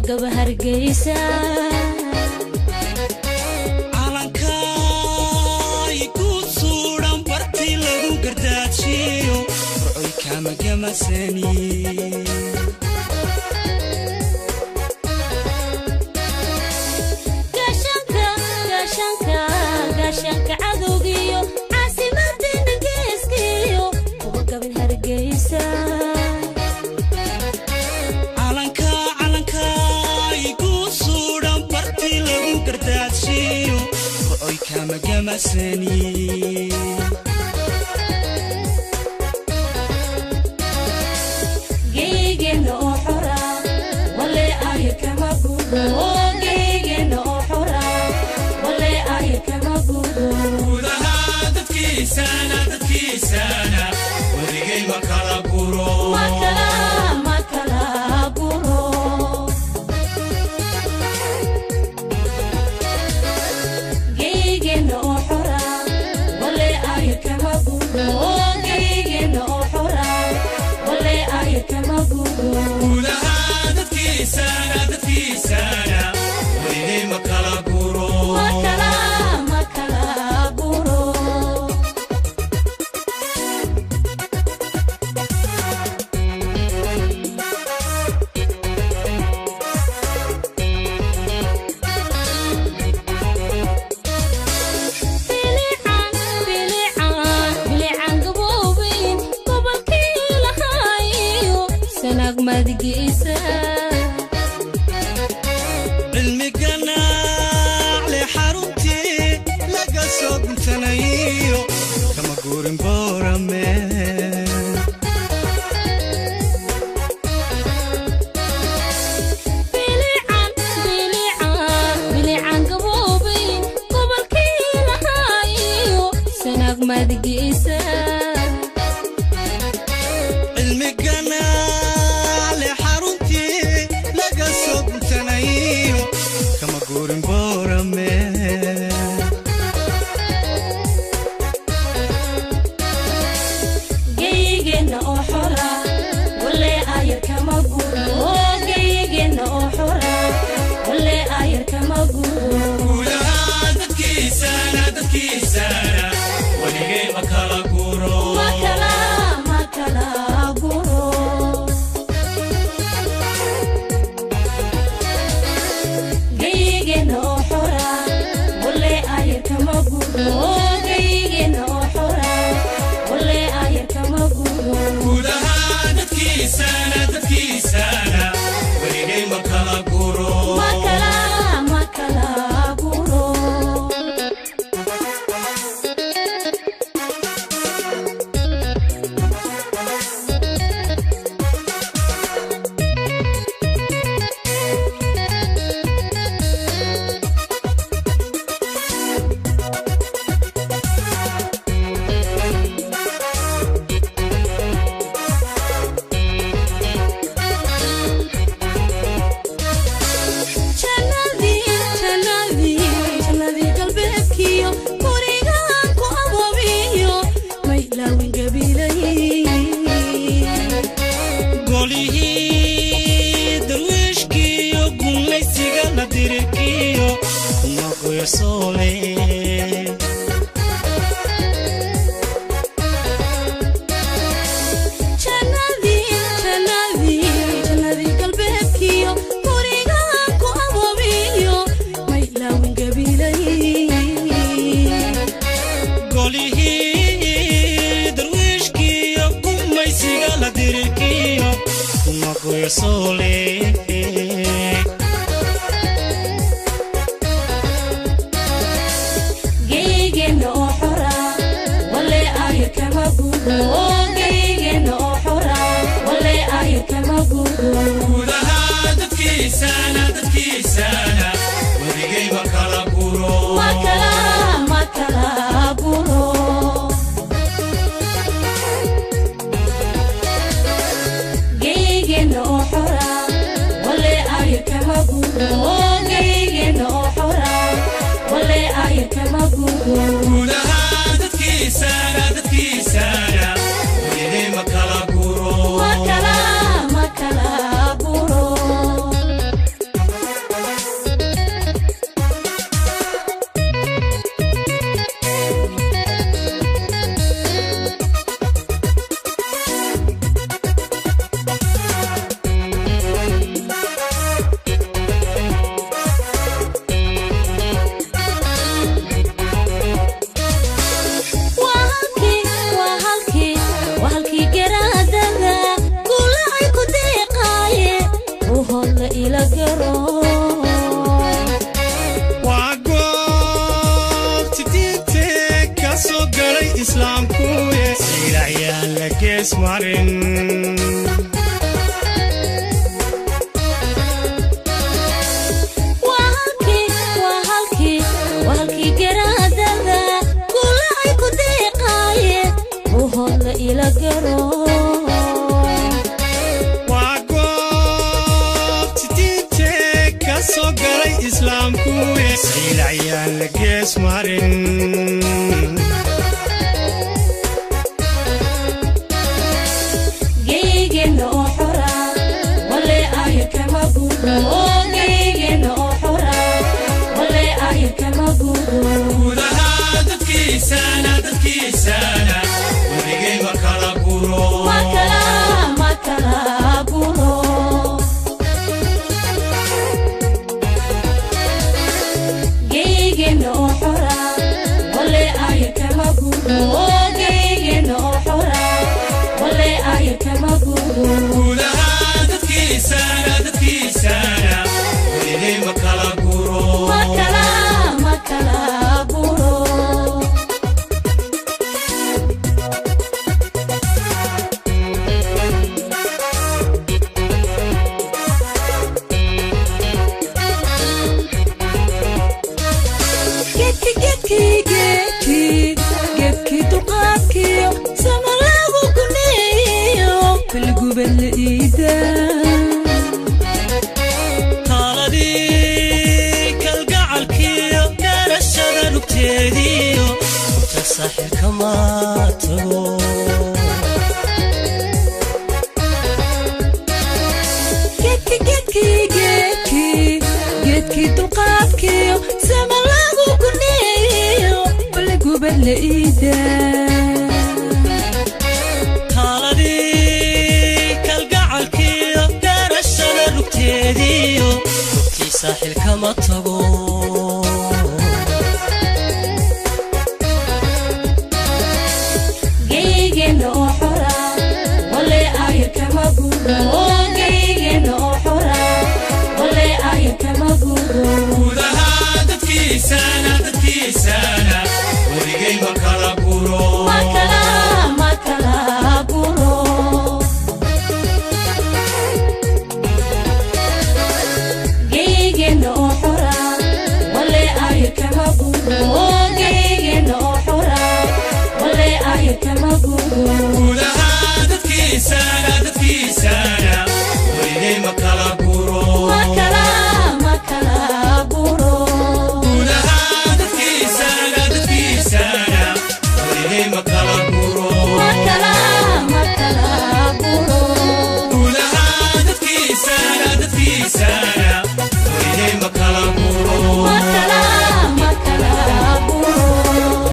gaba hargeysa calankaay ku suudhan bartii lagu gardaajiyo burcoy kama gamasani gashanka cadowgiyo caasimadeenna geeskiyo kuwa gaban hargeysa calankaay ku suudhan bartii lagu gardaajiyo burcoy kama gamasani geygeenna oo xora wale ayo kama gudo dadkiisana wadigay ma kala guro geygeenna oo xora wale ayo kama gudo dadkiisana wadigay ma kala guro madgiisa cilmigana le xaruntii laga soo guntanayo kama guurin boorame bilican gaboobin gobolkii lahaayo sanag madgiisa geygeenna oo xora wale ayar kama gudo dadkiisana wadigay ma kala guro geygeenna oo xora wale ayar kama gudo dadkiisana wadigay ma kala guro geygeenna oo xora wale ayo kama gudo dadkiisana wadigay ma kala guro geygeenna oo xora wale ayo kama gudo dadkiisana wadigay ma kala guro buhol ila garo Islam kuye siraya la kesmarin wahalki garadada kulay ku deeqaye buhol ila garo waqtite kaso galay Islam kuye siraya la kesmarin sahil